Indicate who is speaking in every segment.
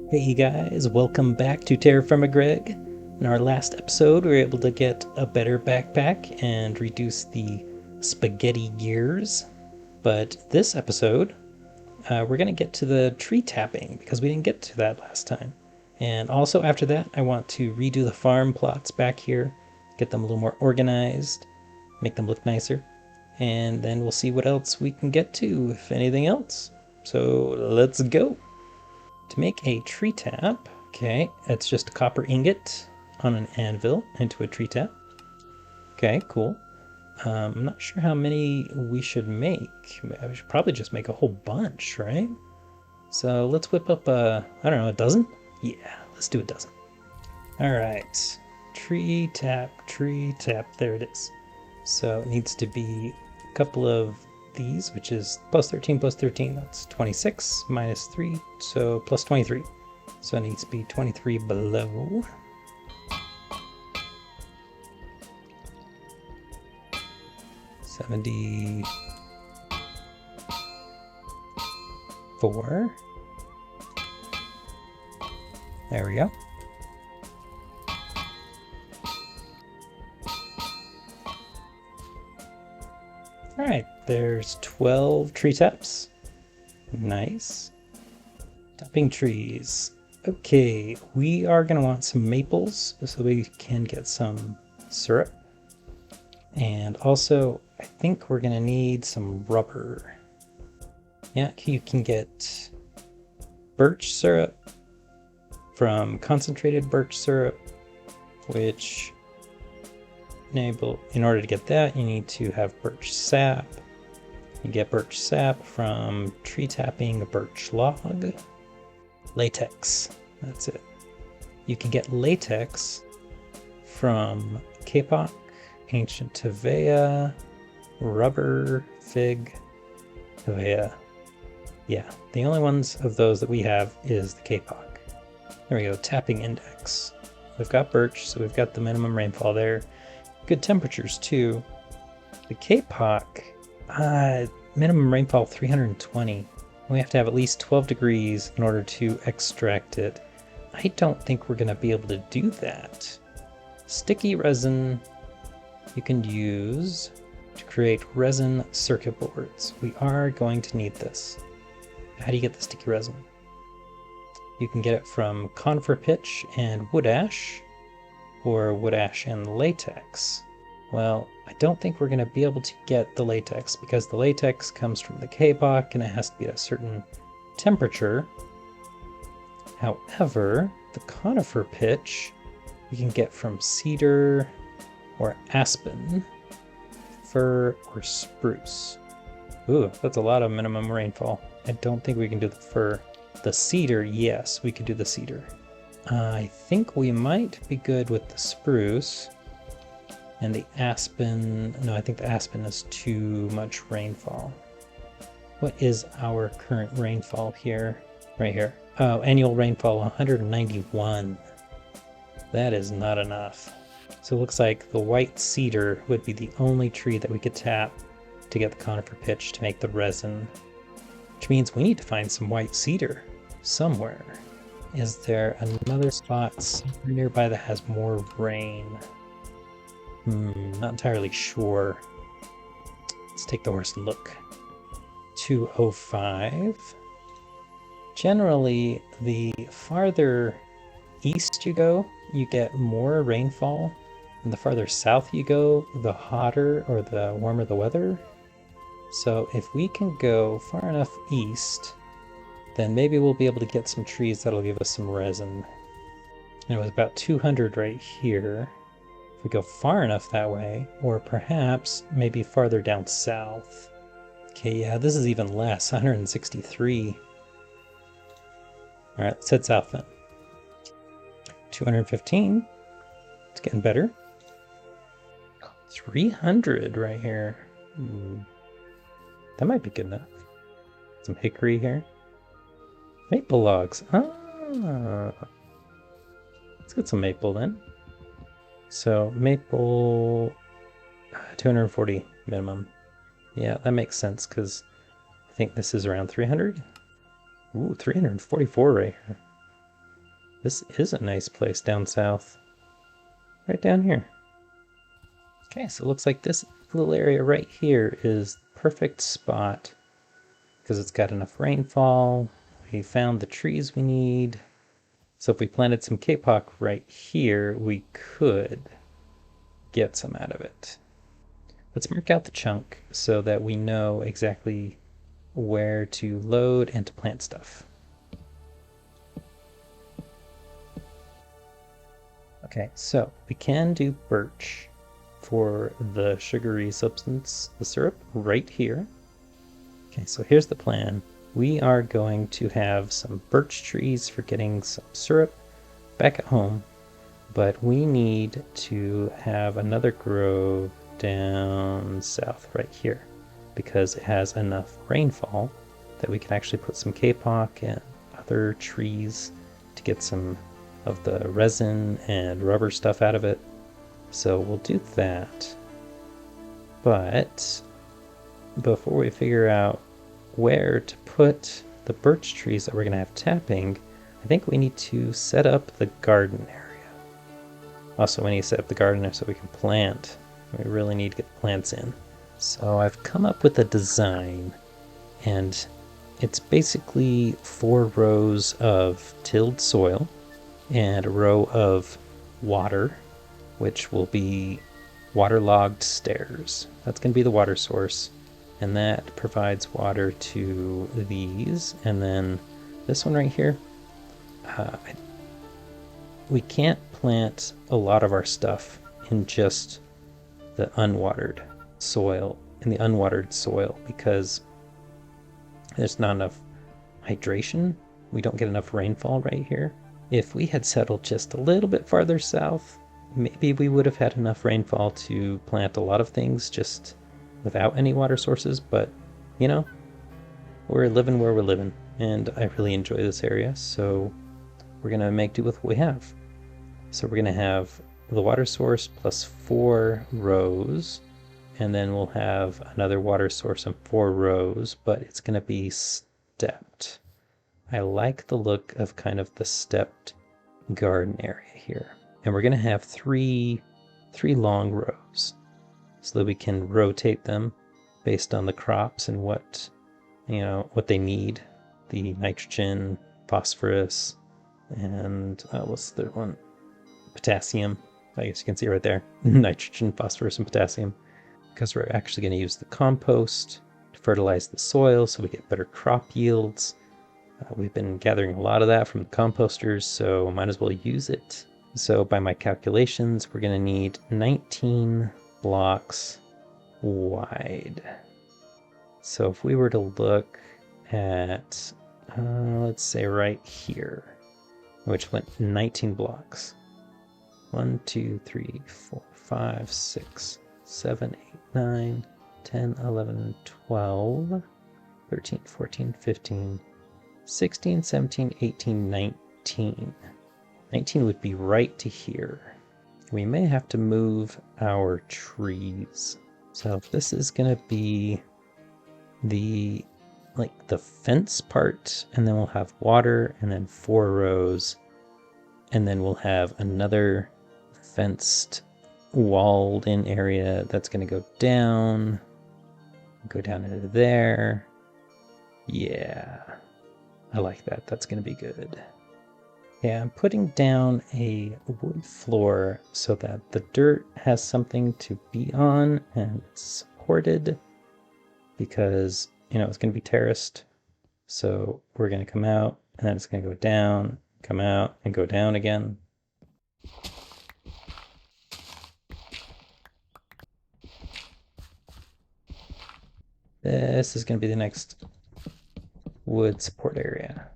Speaker 1: Hey you guys, welcome back to Terrafirmagreg. In our last episode, we were able to get a better backpack and reduce the spaghetti gears. But this episode, we're going to get to the tree tapping because we didn't get to that last time. And also after that, I want to redo the farm plots back here, get them a little more organized, make them look nicer. And then we'll see what else we can get to, if anything else. So let's go. To make a tree tap, okay, it's just a copper ingot on an anvil into a tree tap. Okay, cool. I'm not sure how many we should make. I should probably just make a whole bunch, right? So let's whip up I don't know, a dozen? Yeah, let's do a dozen. All right, tree tap, there it is. So it needs to be a couple of these, which is plus 13 plus 13, that's 26 minus 3, so plus 23. So it needs to be 23 below. $74. There we go. Alright, there's 12 tree taps. Nice. Tapping trees. Okay, we are going to want some maples so we can get some syrup. And also, I think we're going to need some rubber. Yeah, you can get birch syrup from concentrated birch syrup, which in order to get that, you need to have birch sap. You get birch sap from tree tapping a birch log. Latex, that's it. You can get latex from kapok, ancient tavea, rubber, fig, tavea. Yeah, the only ones of those that we have is the kapok. There we go, tapping index. We've got birch, so we've got the minimum rainfall there. Good temperatures too. The kapok, minimum rainfall 320. We have to have at least 12 degrees in order to extract it. I don't think we're going to be able to do that. Sticky resin you can use to create resin circuit boards. We are going to need this. How do you get the sticky resin? You can get it from conifer pitch and wood ash, or wood ash and latex. Well, I don't think we're going to be able to get the latex because the latex comes from the kapok and it has to be at a certain temperature. However, the conifer pitch we can get from cedar or aspen, fir or spruce. Ooh, that's a lot of minimum rainfall. I don't think we can do the fir. The cedar, yes, we could do the cedar. I think we might be good with the spruce. And the aspen, no, I think the aspen is too much rainfall. What is our current rainfall here? Right here. Oh, annual rainfall 191. That is not enough. So it looks like the white cedar would be the only tree that we could tap to get the conifer pitch to make the resin. Which means we need to find some white cedar somewhere. Is there another spot somewhere nearby that has more rain? Not entirely sure. Let's take the horse and look. 205. Generally, the farther east you go, you get more rainfall. And the farther south you go, the hotter or the warmer the weather. So if we can go far enough east, then maybe we'll be able to get some trees that'll give us some resin. And it was about 200 right here. If we go far enough that way, or perhaps maybe farther down south. Okay, yeah, this is even less, 163. All right, let's head south then. 215. It's getting better. 300 right here. That might be good enough. Some hickory here. Maple logs. Ah. Let's get some maple then. So maple, 240 minimum. Yeah, that makes sense because I think this is around 300. Ooh, 344 right here. this is a nice place down south. Right down here. Okay, so it looks like this little area right here is the perfect spot because it's got enough rainfall. We found the trees we need. So if we planted some kapok right here, we could get some out of it. Let's mark out the chunk so that we know exactly where to load and to plant stuff. Okay, so we can do birch for the sugary substance, the syrup, right here. Okay, so here's the plan. We are going to have some birch trees for getting some syrup back at home, but we need to have another grove down south right here because it has enough rainfall that we can actually put some kapok and other trees to get some of the resin and rubber stuff out of it. So we'll do that. But before we figure out where to put the birch trees that we're going to have tapping, I think we need to set up the garden area. Also, we need to set up the garden area so we can plant. We really need to get the plants in. So I've come up with a design, and it's basically 4 rows of tilled soil and a row of water, which will be waterlogged stairs. That's going to be the water source, and that provides water to these. And then this one right here, we can't plant a lot of our stuff in just the unwatered soil, because there's not enough hydration. We don't get enough rainfall right here. If we had settled just a little bit farther south, maybe we would have had enough rainfall to plant a lot of things just without any water sources, but you know, we're living where we're living, and I really enjoy this area, so we're gonna make do with what we have. So we're gonna have the water source plus 4 rows, and then we'll have another water source and 4 rows, but it's gonna be stepped. I like the look of kind of the stepped garden area here. And we're gonna have three long rows so that we can rotate them based on the crops and what they need. The nitrogen, phosphorus, and what's the third one? Potassium. I guess you can see it right there. Nitrogen, phosphorus, and potassium. Because we're actually going to use the compost to fertilize the soil so we get better crop yields. We've been gathering a lot of that from the composters, so might as well use it. So by my calculations, we're going to need 19 blocks wide. So if we were to look at, let's say right here, which went 19 blocks. 1, 2, 3, 4, 5, 6, 7, 8, 9, 10, 11, 12, 13, 14, 15, 16, 17, 18, 19. 19 would be right to here. We may have to move our trees. So this is going to be the fence part, and then we'll have water, and then 4 rows, and then we'll have another fenced walled in area that's going to go down into there. Yeah, I like that. That's going to be good. Yeah, I'm putting down a wood floor so that the dirt has something to be on and it's supported, because it's going to be terraced. So we're going to come out, and then it's going to go down, come out, and go down again. This is going to be the next wood support area.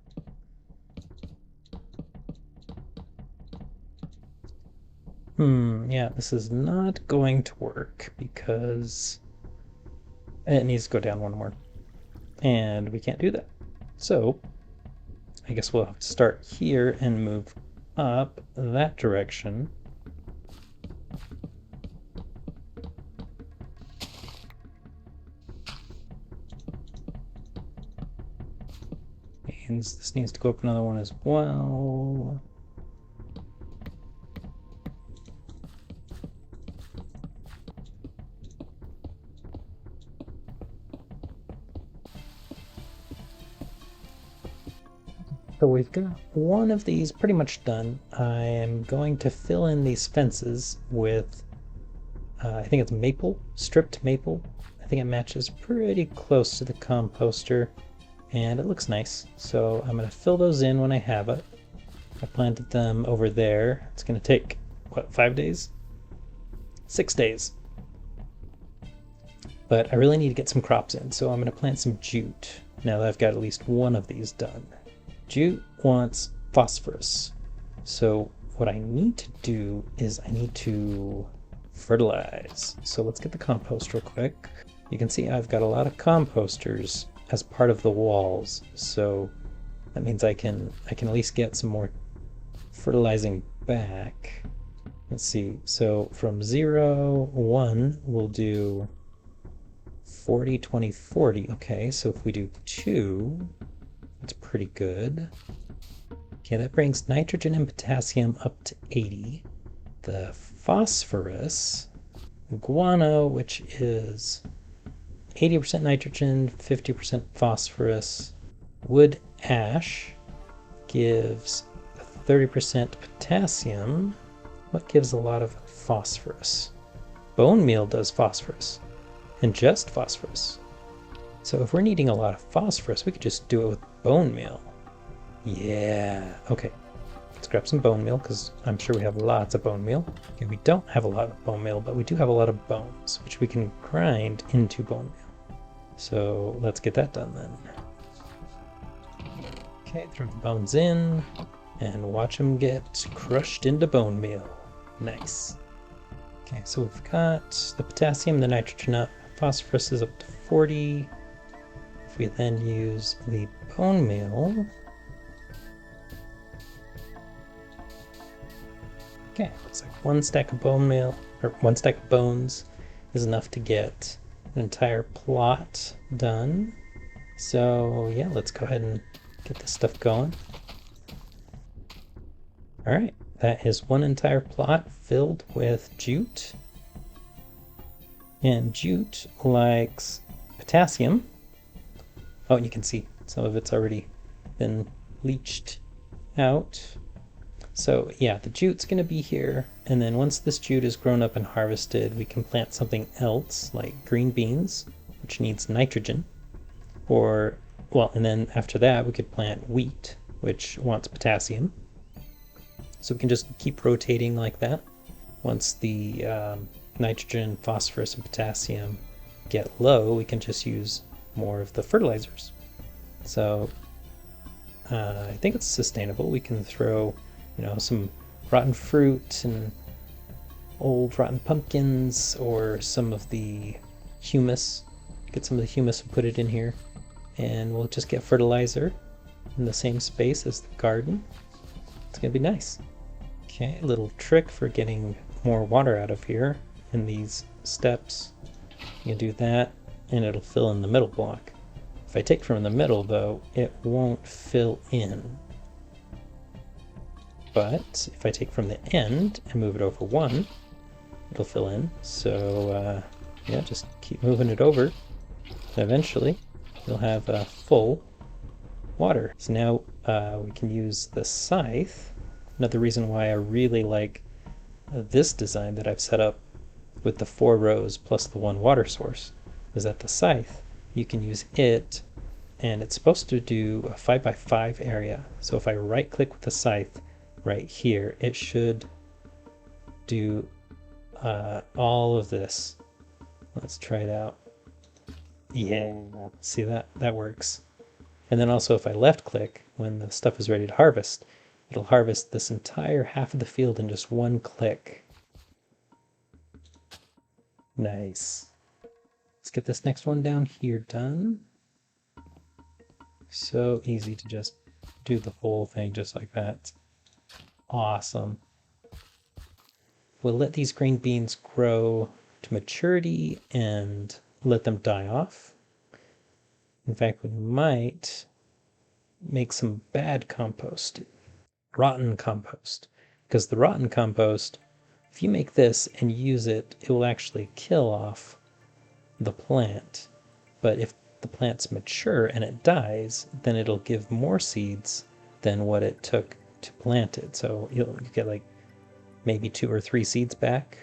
Speaker 1: Yeah, this is not going to work because it needs to go down 1 more. And we can't do that. So I guess we'll have to start here and move up that direction. And this needs to go up another one as well. So we've got one of these pretty much done. I am going to fill in these fences with, I think it's maple, stripped maple. I think it matches pretty close to the composter and it looks nice. So I'm going to fill those in when I have it. I planted them over there. It's going to take, what, 5 days? 6 days. But I really need to get some crops in, so I'm going to plant some jute now that I've got at least one of these done. Jute wants phosphorus. So what I need to do is I need to fertilize. So let's get the compost real quick. You can see I've got a lot of composters as part of the walls. So that means I can at least get some more fertilizing back. Let's see. So from 0, 1, we'll do 40, 20, 40. Okay, so if we do 2, that's pretty good. Okay, that brings nitrogen and potassium up to 80. The phosphorus, guano, which is 80% nitrogen, 50% phosphorus. Wood ash gives 30% potassium. What gives a lot of phosphorus? Bone meal does phosphorus, and just phosphorus. So if we're needing a lot of phosphorus, we could just do it with bone meal. Yeah, okay. Let's grab some bone meal, because I'm sure we have lots of bone meal. Okay, we don't have a lot of bone meal, but we do have a lot of bones, which we can grind into bone meal. So let's get that done then. Okay, throw the bones in, and watch them get crushed into bone meal. Nice. Okay, so we've got the potassium, the nitrogen up, phosphorus is up to 40. If we then use the bone meal, okay, looks like 1 stack of bone meal, or 1 stack of bones is enough to get an entire plot done. So yeah, let's go ahead and get this stuff going. All right, that is 1 entire plot filled with jute. And jute likes potassium. Oh, and you can see some of it's already been leached out. So yeah, the jute's going to be here. And then once this jute is grown up and harvested, we can plant something else like green beans, which needs nitrogen. Or, well, and then after that, we could plant wheat, which wants potassium. So we can just keep rotating like that. Once the nitrogen, phosphorus, and potassium get low, we can just use more of the fertilizers. So I think it's sustainable. We can throw, you know, some rotten fruit and old rotten pumpkins, or some of the humus. Get some of the humus and put it in here, and we'll just get fertilizer in the same space as the garden. It's gonna be nice. Okay, a little trick for getting more water out of here in these steps. You can do that and it'll fill in the middle block. If I take from the middle though, it won't fill in. But if I take from the end and move it over 1, it'll fill in. So yeah, just keep moving it over. And eventually you'll have full water. So now we can use the scythe. Another reason why I really like this design that I've set up with the 4 rows plus the 1 water source is that the scythe, you can use it, and it's supposed to do a 5x5 area. So if I right click with the scythe right here, it should do all of this. Let's try it out. Yeah, see that works. And then also if I left click when the stuff is ready to harvest, it'll harvest this entire half of the field in just 1 click. Nice. Let's get this next one down here done. So easy to just do the whole thing just like that. Awesome. We'll let these green beans grow to maturity and let them die off. In fact, we might make some bad compost. Rotten compost, because the rotten compost, if you make this and use it, it will actually kill off the plant. But if the plant's mature and it dies, then it'll give more seeds than what it took to plant it. So you'll get like maybe 2 or 3 seeds back,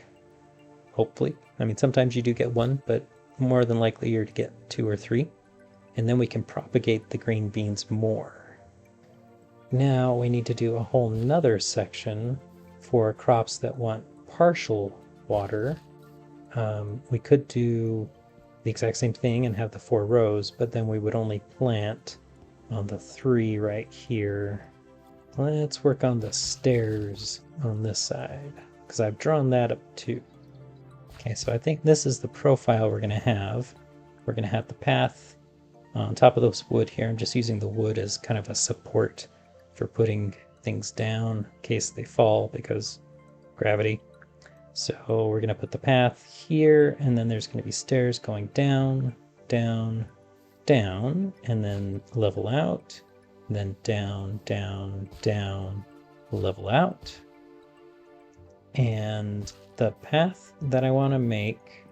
Speaker 1: hopefully. I mean, sometimes you do get 1, but more than likely you're to get 2 or 3. And then we can propagate the green beans more. Now we need to do a whole nother section for crops that want partial water. We could do the exact same thing and have the 4 rows, but then we would only plant on the 3 right here. Let's work on the stairs on this side, because I've drawn that up too. Okay, so I think this is the profile we're going to have. We're going to have the path on top of this wood here. I'm just using the wood as kind of a support for putting things down in case they fall because gravity. So we're going to put the path here, and then there's going to be stairs going down, down, down, and then level out, and then down, down, down, level out. And the path that I want to make,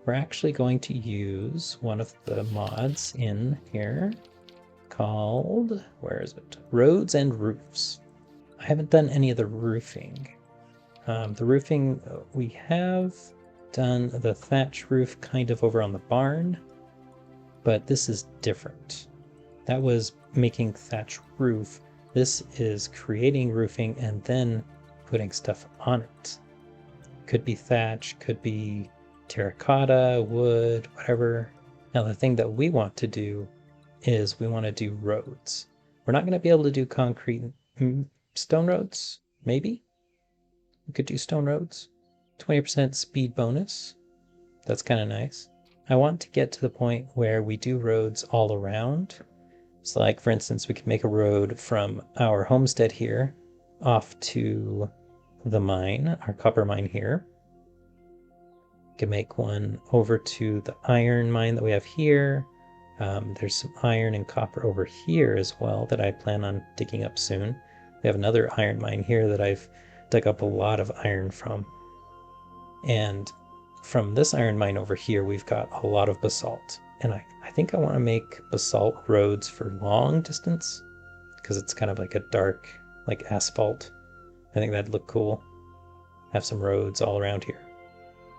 Speaker 1: we're actually going to use one of the mods in here called, where is it? Roads and Roofs. I haven't done any of the roofing. The roofing, we have done the thatch roof kind of over on the barn, but this is different. That was making thatch roof. This is creating roofing and then putting stuff on it. Could be thatch, could be terracotta, wood, whatever. Now the thing that we want to do is we want to do roads. We're not going to be able to do concrete stone roads, maybe? We could do stone roads. 20% speed bonus. That's kind of nice. I want to get to the point where we do roads all around. So like, for instance, we could make a road from our homestead here off to the mine, our copper mine here. We can make one over to the iron mine that we have here. There's some iron and copper over here as well that I plan on digging up soon. We have another iron mine here that I've dug up a lot of iron from. And from this iron mine over here, we've got a lot of basalt. And I think I want to make basalt roads for long distance because it's kind of like a dark, like asphalt. I think that'd look cool. Have some roads all around here.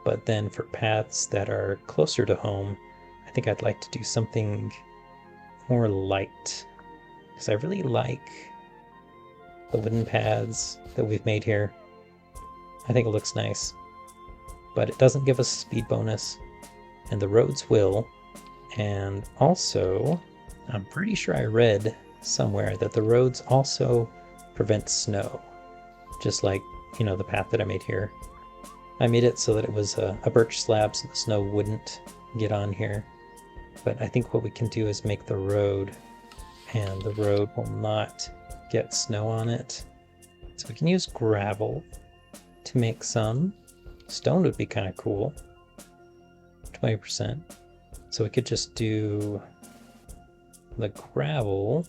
Speaker 1: But then for paths that are closer to home, I think I'd like to do something more light, because I really like the wooden paths that we've made here. I think it looks nice, but it doesn't give us a speed bonus, and the roads will. And also, I'm pretty sure I read somewhere that the roads also prevent snow, just like, you know, the path that I made here. I made it so that it was a birch slab so the snow wouldn't get on here. But I think what we can do is make the road, and the road will not get snow on it. So we can use gravel to make some. Stone would be kind of cool. 20%. So we could just do the gravel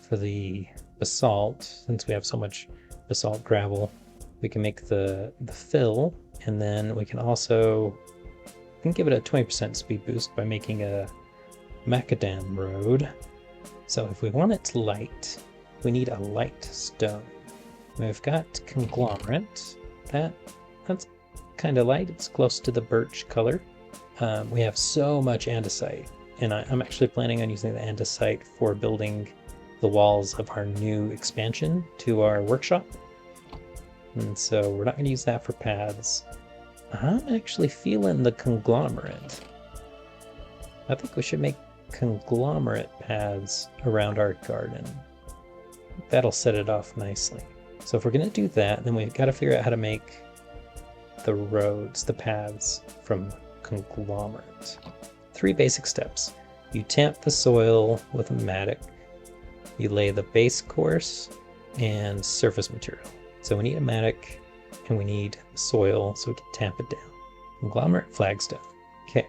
Speaker 1: for the basalt. Since we have so much basalt gravel, we can make the fill, and then we can also give it a 20% speed boost by making a macadam road. So if we want it light, we need a light stone. We've got conglomerate. That's kind of light. It's close to the birch color. We have so much andesite, and I'm actually planning on using the andesite for building the walls of our new expansion to our workshop. And so we're not going to use that for paths. I'm actually feeling the conglomerate. I think we should make conglomerate paths around our garden. That'll set it off nicely. So if we're going to do that, then we've got to figure out how to make the roads, the paths from conglomerate. 3 basic steps. You tamp the soil with a mattock. You lay the base course and surface material. So we need a mattock and we need soil so we can tamp it down. Conglomerate flagstone. Okay.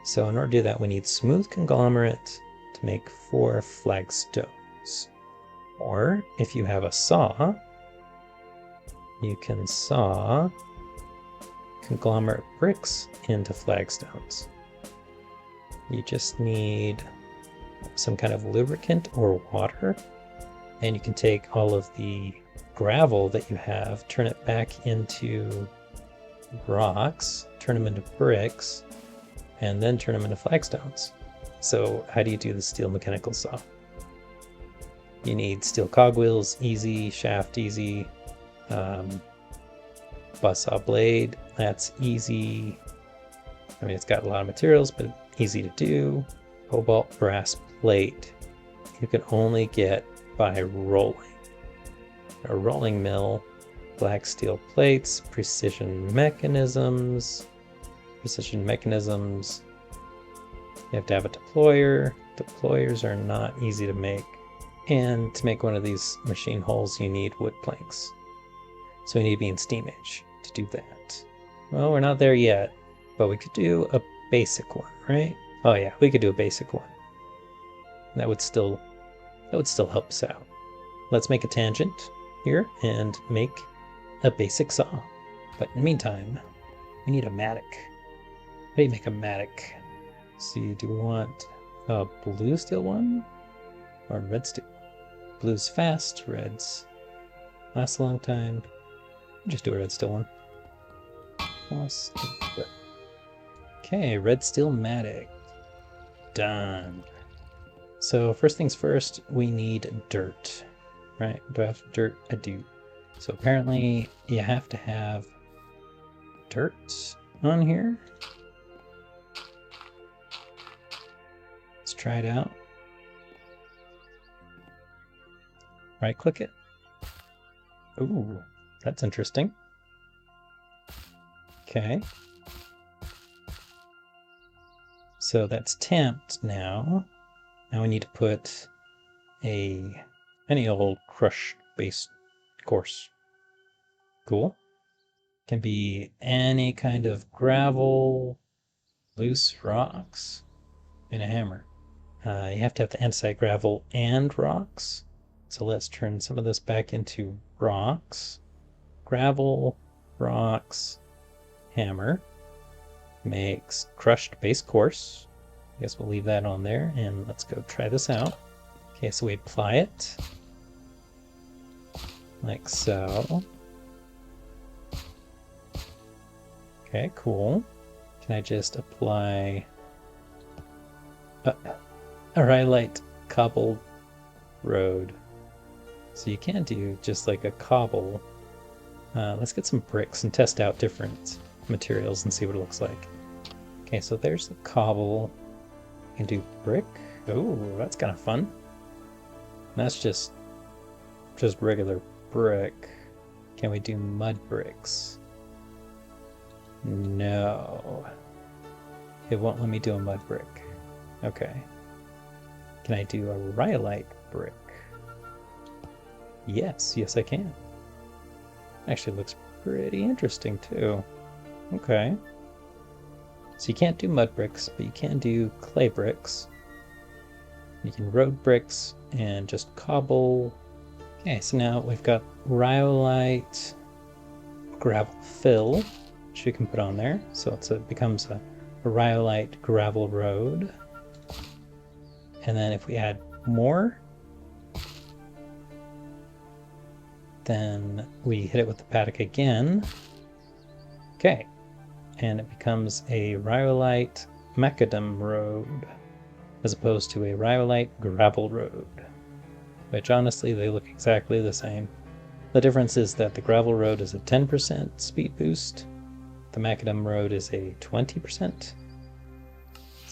Speaker 1: So in order to do that, we need smooth conglomerate to make 4 flagstones. Or if you have a saw, you can saw conglomerate bricks into flagstones. You just need some kind of lubricant or water, And you can take all of the gravel that you have, turn it back into rocks, turn them into bricks, and then turn them into flagstones. So how do you do the steel mechanical saw? You need steel cogwheels, easy, shaft, easy, buzzsaw blade, that's easy. I mean, it's got a lot of materials, but easy to do. Cobalt brass plate, you can only get by rolling. A rolling mill, black steel plates, precision mechanisms. You have to have a deployer. Deployers are not easy to make. And to make one of these machine holes, you need wood planks. So we need to be in Steam Age to do that. Well, we're not there yet, but we could do a basic one, right? Oh yeah, we could do a basic one. That would still help us out. Let's make a tangent here and make a basic saw. But in the meantime, we need a matic. How do you make a matic? So you do want a blue steel one or red steel? Blue's fast, red's lasts a long time. Just do a red steel one. Okay, red steel matic. Done. So first things first, we need dirt, right? Do I have dirt? I do. So apparently you have to have dirt on here. Let's try it out. Right click it. Ooh, that's interesting. Okay. So that's tamped now. Now we need to put any old crushed base course. Cool. Can be any kind of gravel, loose rocks, and a hammer. You have to have the andesite gravel and rocks. So let's turn some of this back into rocks. Gravel, rocks, hammer. Makes crushed base course. I guess we'll leave that on there and let's go try this out. Okay, so we apply it like so. Okay, cool. Can I just apply a rhyolite cobbled road? So you can do just like a cobble. Let's get some bricks and test out different materials and see what it looks like. Okay, so there's the cobble. You can do brick. Oh, that's kind of fun. That's just regular brick. Can we do mud bricks? No. It won't let me do a mud brick. Okay. Can I do a rhyolite brick? Yes, I can. Actually looks pretty interesting too. Okay. So you can't do mud bricks, but you can do clay bricks. You can road bricks and just cobble. Okay, so now we've got rhyolite gravel fill, which we can put on there. So it becomes a rhyolite gravel road. And then if we add more, then we hit it with the paddock again. Okay, and it becomes a rhyolite macadam road as opposed to a rhyolite gravel road, which honestly they look exactly the same. The difference is that the gravel road is a 10% speed boost, the macadam road is a 20%. Is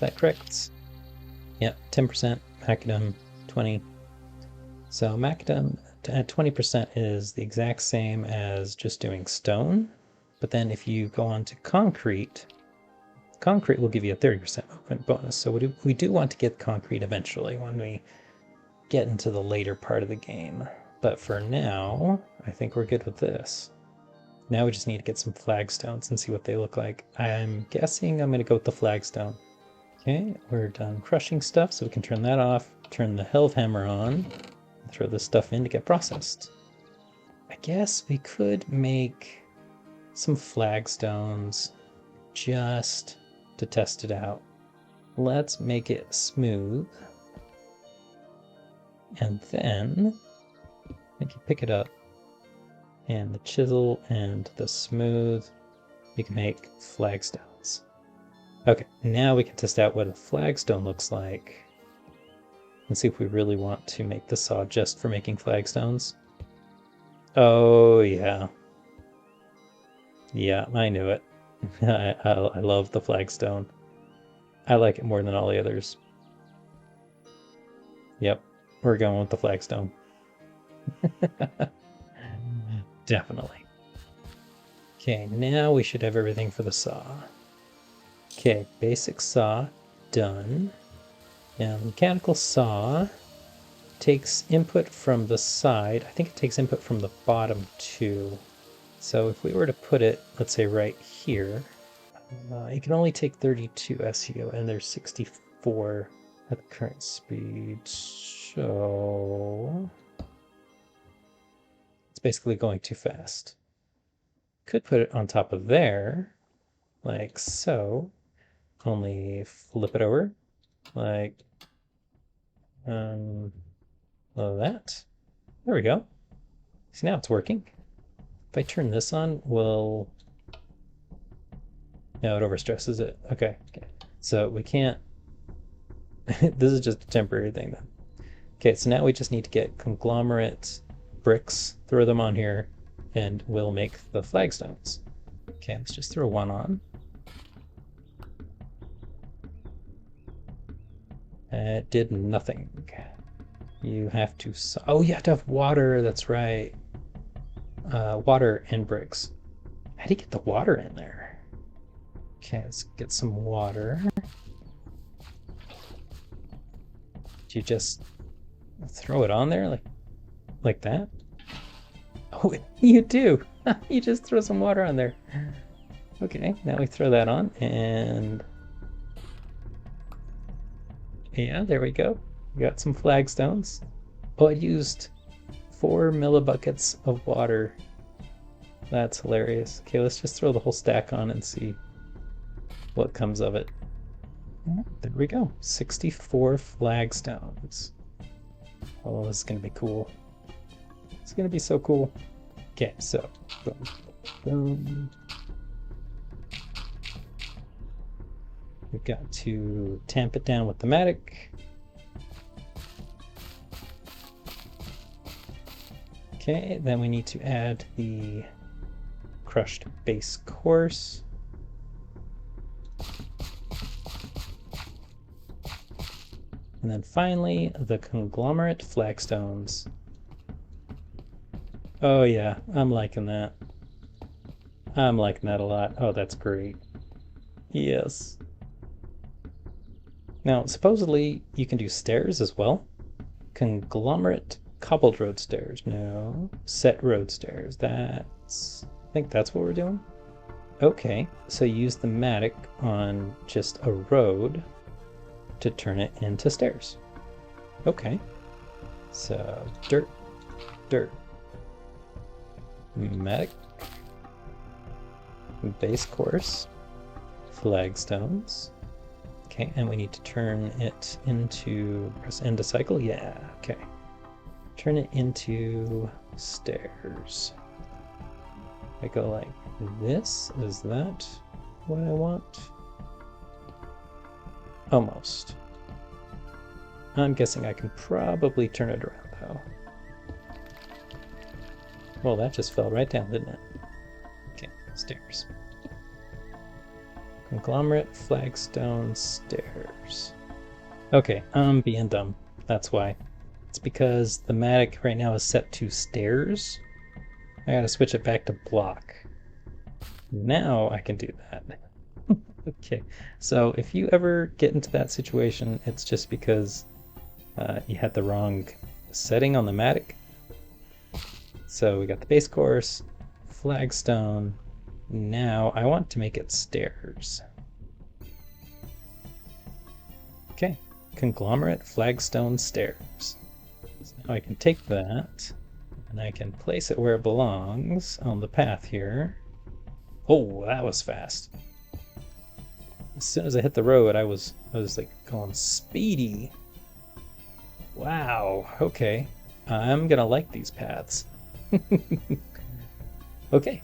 Speaker 1: that correct? Yep, 10% macadam, 20. So macadam at 20% is the exact same as just doing stone. But then if you go on to concrete, concrete will give you a 30% movement bonus. So we do want to get concrete eventually when we get into the later part of the game. But for now, I think we're good with this. Now we just need to get some flagstones and see what they look like. I'm guessing I'm going to go with the flagstone. Okay, we're done crushing stuff, so we can turn that off, turn the Hammer on, and throw this stuff in to get processed. I guess we could make some flagstones just to test it out. Let's make it smooth. And then think you pick it up, and the chisel and the smooth, you can make flagstones. Okay, now we can test out what a flagstone looks like. Let's see if we really want to make the saw just for making flagstones. Oh, yeah. Yeah, I knew it. I love the flagstone. I like it more than all the others. Yep, we're going with the flagstone. Definitely. Okay, now we should have everything for the saw. Okay, basic saw done. Now, the mechanical saw takes input from the side. I think it takes input from the bottom too. So if we were to put it, let's say right here, it can only take 32 SEO, and there's 64 at the current speed. So it's basically going too fast. Could put it on top of there, like so. Only flip it over, like that. There we go. See, now it's working. If I turn this on, no, it overstresses it. Okay. So we can't. This is just a temporary thing then. Okay, so now we just need to get conglomerate bricks, throw them on here, and we'll make the flagstones. Okay, let's just throw one on. It did nothing. You have to... Oh, you have to have water. That's right. Water and bricks. How do you get the water in there? Okay, let's get some water. Do you just throw it on there like that? Oh, you do. You just throw some water on there. Okay, now we throw that on, and yeah, there we go. We got some flagstones. Oh, I used 4 millibuckets of water. That's hilarious. Okay, let's just throw the whole stack on and see what comes of it. There we go. 64 flagstones. Oh, this is going to be cool. It's going to be so cool. Okay, so boom, boom. We've got to tamp it down with the matic. Okay, then we need to add the crushed base course. And then finally, the conglomerate flagstones. Oh yeah, I'm liking that. I'm liking that a lot. Oh, that's great. Yes. Now, supposedly you can do stairs as well. Conglomerate cobbled road stairs. No, set road stairs. I think that's what we're doing. Okay, so use the matic on just a road to turn it into stairs. Okay, so dirt, matic, base course, flagstones. Okay, and we need to turn it into, press end to cycle, yeah, okay. Turn it into stairs. I go like this, is that what I want? Almost. I'm guessing I can probably turn it around though. Well, that just fell right down, didn't it? Okay, stairs. Conglomerate flagstone stairs. Okay, I'm being dumb. That's why. It's because the matic right now is set to stairs. I gotta switch it back to block. Now I can do that. Okay, so if you ever get into that situation, it's just because you had the wrong setting on the matic. So we got the base course, flagstone. Now I want to make it stairs. Okay, conglomerate flagstone stairs. So now I can take that and I can place it where it belongs on the path here. Oh, that was fast. As soon as I hit the road, I was like going speedy. Wow, okay. I'm gonna like these paths. Okay,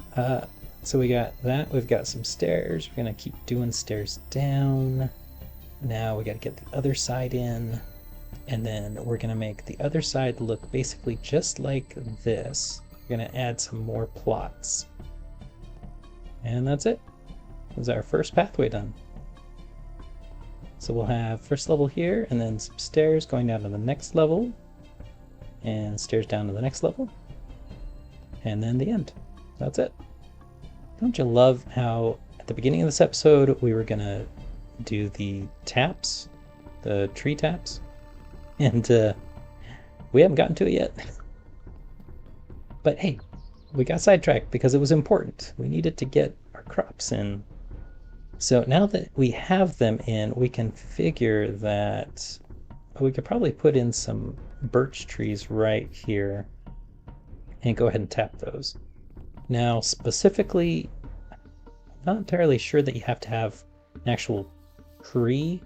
Speaker 1: so we got that. We've got some stairs. We're gonna keep doing stairs down. Now we gotta get the other side in. And then we're gonna make the other side look basically just like this. We're gonna add some more plots. And that's it. This is our first pathway done. So we'll have first level here, and then some stairs going down to the next level, and stairs down to the next level, and then the end. That's it. Don't you love how at the beginning of this episode we were gonna do the taps, the tree taps, and we haven't gotten to it yet. But hey, we got sidetracked because it was important. We needed to get our crops in. So now that we have them in, we can figure that we could probably put in some birch trees right here and go ahead and tap those. Now, specifically, I'm not entirely sure that you have to have an actual tree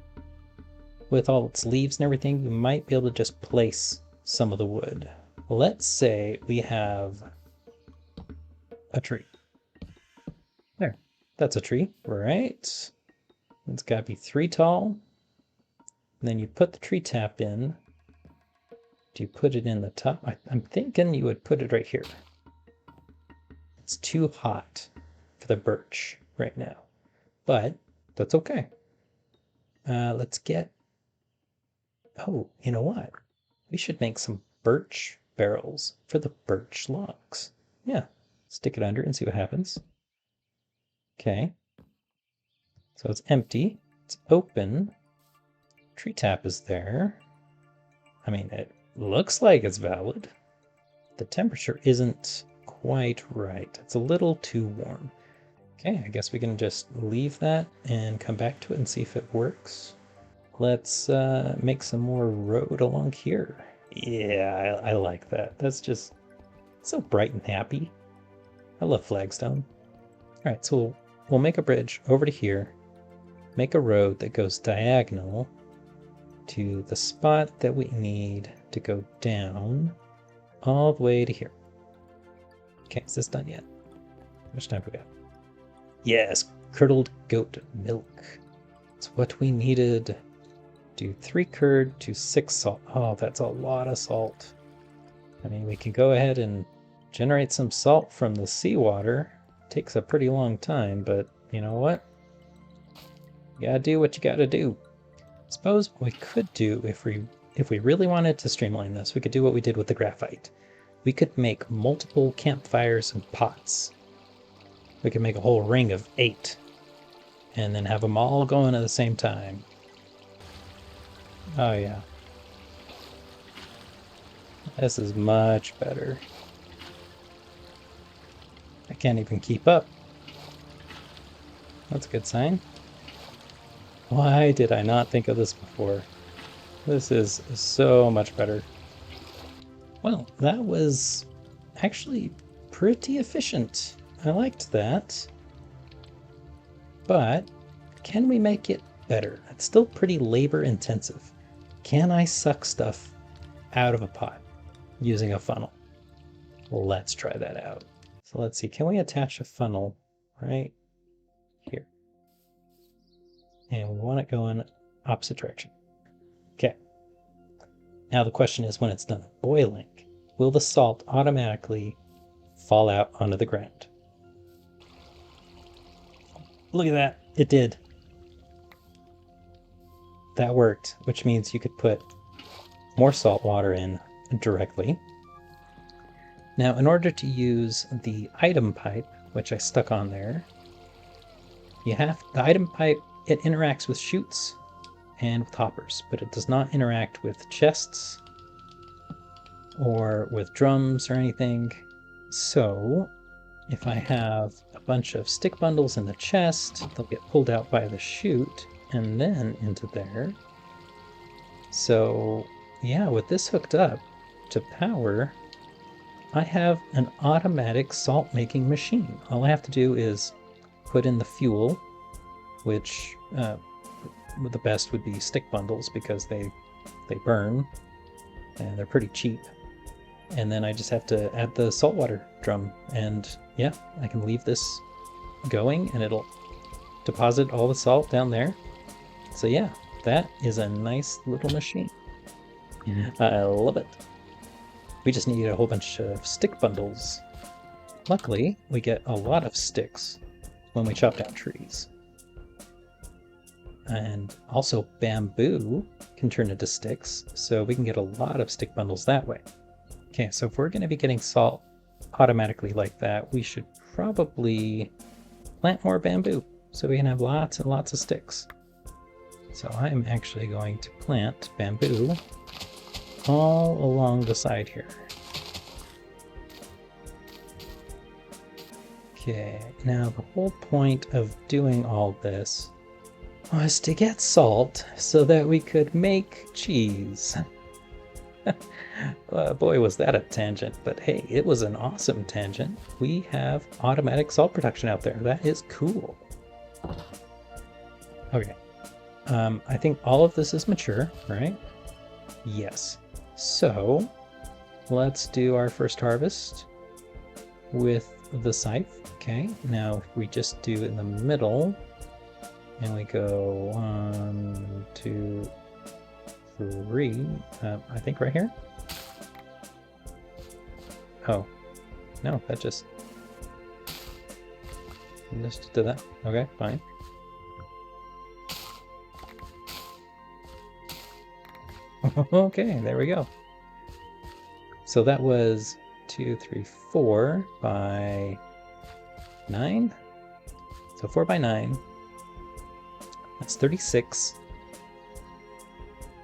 Speaker 1: with all its leaves and everything. You might be able to just place some of the wood. Let's say we have a tree. There. That's a tree, right? It's got to be 3 tall. And then you put the tree tap in. Do you put it in the top? I'm thinking you would put it right here. It's too hot for the birch right now, but that's okay. Let's get... Oh, you know what? We should make some birch barrels for the birch logs. Yeah, stick it under and see what happens. Okay. So it's empty. It's open. Tree tap is there. I mean, it looks like it's valid. The temperature isn't quite right. It's a little too warm. Okay, I guess we can just leave that and come back to it and see if it works. Let's make some more road along here. Yeah, I like that. That's just so bright and happy. I love flagstone. All right, so we'll make a bridge over to here, make a road that goes diagonal to the spot that we need to go down all the way to here. Okay, is this done yet? How much time we got? Yes, curdled goat milk. It's what we needed. Do 3 curd to 6 salt. Oh, that's a lot of salt. I mean, we can go ahead and generate some salt from the seawater. Takes a pretty long time, but you know what? You gotta do what you gotta do. Suppose what we could do, if we really wanted to streamline this, we could do what we did with the graphite. We could make multiple campfires and pots. We could make a whole ring of 8, and then have them all going at the same time. Oh yeah. This is much better. I can't even keep up. That's a good sign. Why did I not think of this before? This is so much better. Well, that was actually pretty efficient. I liked that. But can we make it better? It's still pretty labor intensive. Can I suck stuff out of a pot using a funnel? Let's try that out. So let's see, can we attach a funnel right here? And we want it going opposite direction. Okay. Now the question is, when it's done boiling, will the salt automatically fall out onto the ground? Look at that, it did. That worked, which means you could put more salt water in directly. Now, in order to use the item pipe, which I stuck on there, the item pipe, it interacts with chutes and with hoppers, but it does not interact with chests or with drums or anything. So if I have a bunch of stick bundles in the chest, they'll get pulled out by the chute and then into there. So yeah, with this hooked up to power, I have an automatic salt making machine. All I have to do is put in the fuel, which the best would be stick bundles because they burn and they're pretty cheap. And then I just have to add the saltwater drum, and yeah, I can leave this going and it'll deposit all the salt down there. So yeah, that is a nice little machine. I love it. We just need a whole bunch of stick bundles. Luckily, we get a lot of sticks when we chop down trees. And also bamboo can turn into sticks, so we can get a lot of stick bundles that way. Okay, so if we're going to be getting salt automatically like that, we should probably plant more bamboo so we can have lots and lots of sticks. So I'm actually going to plant bamboo all along the side here. Okay, now the whole point of doing all this was to get salt so that we could make cheese. Boy, was that a tangent, but hey, it was an awesome tangent. We have automatic salt production out there. That is cool. Okay, I think all of this is mature, right? Yes. So let's do our first harvest with the scythe. Okay, now if we just do in the middle, and we go 1, 2, 3, I think right here. Oh, no, that just did that. Okay, fine. Okay, there we go. So that was 2, 3, 4 by 9. So 4 by 9. That's 36.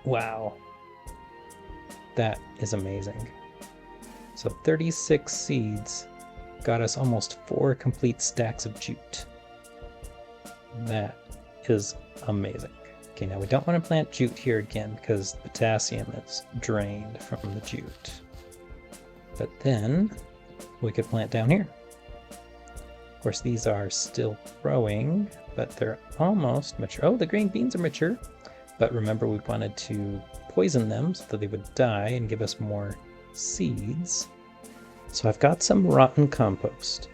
Speaker 1: Wow. That is amazing. So 36 seeds got us almost 4 complete stacks of jute. That is amazing. Okay, now we don't want to plant jute here again because potassium is drained from the jute. But then we could plant down here. Of course, these are still growing, but they're almost mature. Oh, the green beans are mature. But remember, we wanted to poison them so that they would die and give us more seeds. So I've got some rotten compost,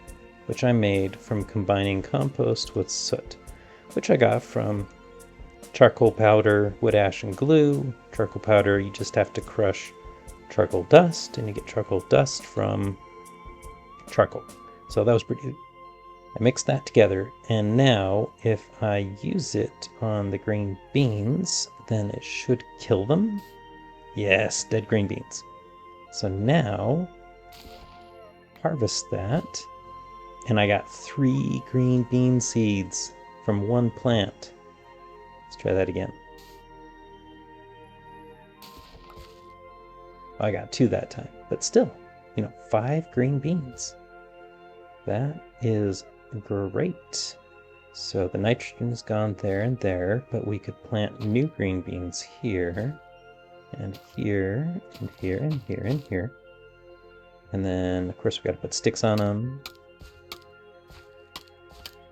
Speaker 1: which I made from combining compost with soot, which I got from charcoal powder, wood ash, and glue. Charcoal powder, you just have to crush charcoal dust, and you get charcoal dust from charcoal. So that was pretty good. I mixed that together, and now if I use it on the green beans, then it should kill them. Yes, dead green beans. So now, harvest that, and I got 3 green bean seeds from 1 plant. Let's try that again. I got 2 that time, but still, 5 green beans. That is great. So the nitrogen's gone there and there, but we could plant new green beans here, and here, and here, and here, and here. And then, of course, we gotta put sticks on them.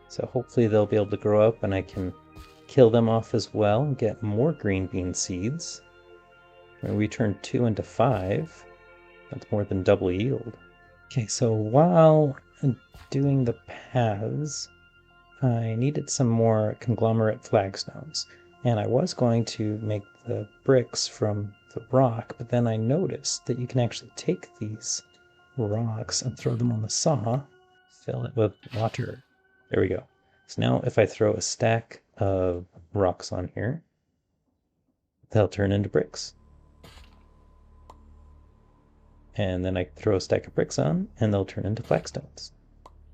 Speaker 1: So hopefully they'll be able to grow up and I can kill them off as well and get more green bean seeds. When we turn 2 into 5, that's more than double yield. Okay, so while doing the paths, I needed some more conglomerate flagstones. And I was going to make the bricks from the rock, but then I noticed that you can actually take these rocks and throw them on the saw, fill it with water. There we go. So now if I throw a stack of rocks on here, they'll turn into bricks. And then I throw a stack of bricks on, and they'll turn into flagstones.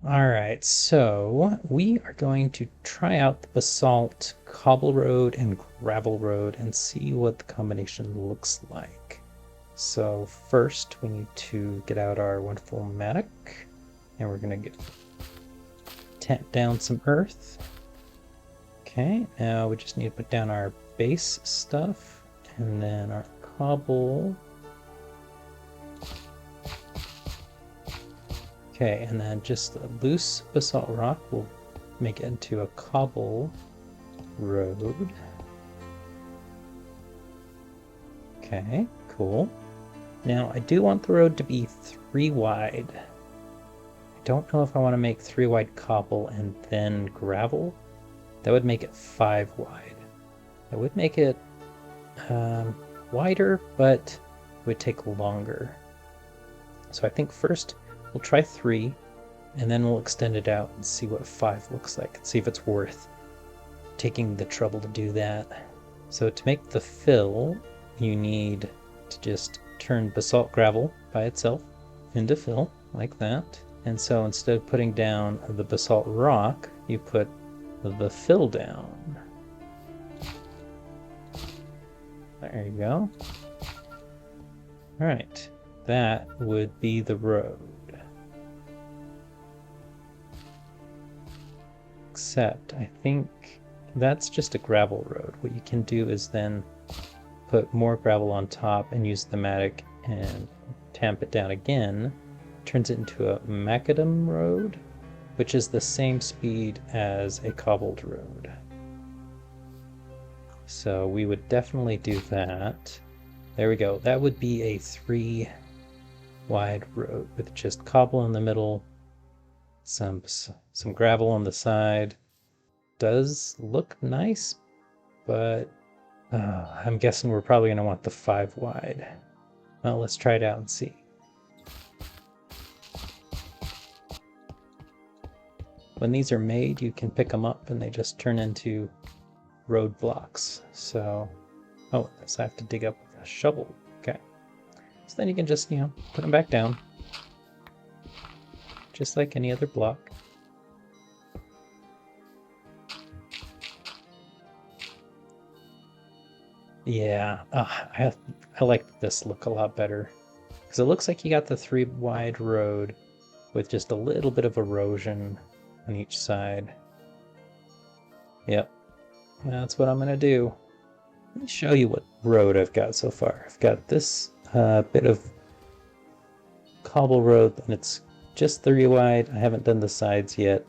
Speaker 1: Alright, so we are going to try out the basalt cobble road and gravel road and see what the combination looks like. So first we need to get out our wonderful mattock, and we're going to tamp down some earth. Okay, now we just need to put down our base stuff, and then our cobble. Okay, and then just a loose basalt rock will make it into a cobble road. Okay, cool. Now, I do want the road to be 3 wide. I don't know if I want to make 3 wide cobble and then gravel. That would make it 5 wide. That would make it wider, but it would take longer. So I think first we'll try 3, and then we'll extend it out and see what 5 looks like, and see if it's worth taking the trouble to do that. So to make the fill, you need to just turn basalt gravel by itself into fill, like that. And so instead of putting down the basalt rock, you put the fill down. There you go. All right, that would be the road. Except I think that's just a gravel road. What you can do is then put more gravel on top and use the mattock and tamp it down again. Turns it into a macadam road, which is the same speed as a cobbled road. So we would definitely do that. There we go. That would be a 3 wide road with just cobble in the middle, some gravel on the side. Does look nice, but I'm guessing we're probably going to want the 5 wide. Well, let's try it out and see. When these are made, you can pick them up and they just turn into road blocks. So, oh, so I have to dig up with a shovel. Okay. So then you can just, put them back down. Just like any other block. Yeah, I like this look a lot better. Because it looks like you got the 3 wide road with just a little bit of erosion on each side. Yep, that's what I'm going to do. Let me show you what road I've got so far. I've got this bit of cobble road, and it's just 3 wide. I haven't done the sides yet,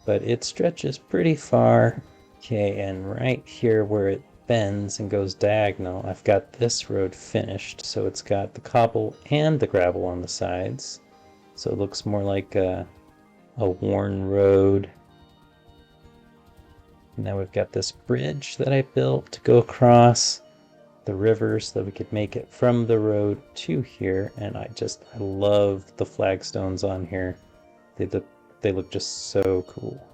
Speaker 1: but it stretches pretty far. Okay, and right here where it bends and goes diagonal, I've got this road finished. So it's got the cobble and the gravel on the sides. So it looks more like a worn road. Now we've got this bridge that I built to go across the river so that we could make it from the road to here. And I love the flagstones on here. They look just so cool.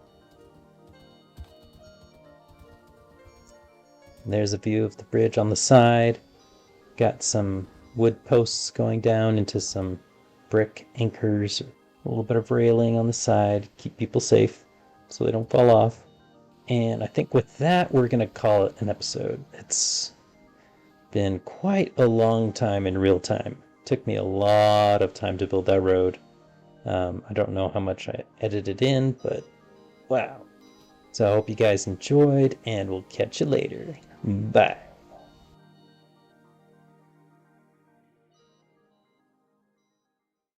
Speaker 1: And there's a view of the bridge on the side. Got some wood posts going down into some brick anchors. A little bit of railing on the side. Keep people safe so they don't fall off. And I think with that, we're going to call it an episode. It's been quite a long time in real time. It took me a lot of time to build that road. I don't know how much I edited in, but wow. So I hope you guys enjoyed, and we'll catch you later. Bye.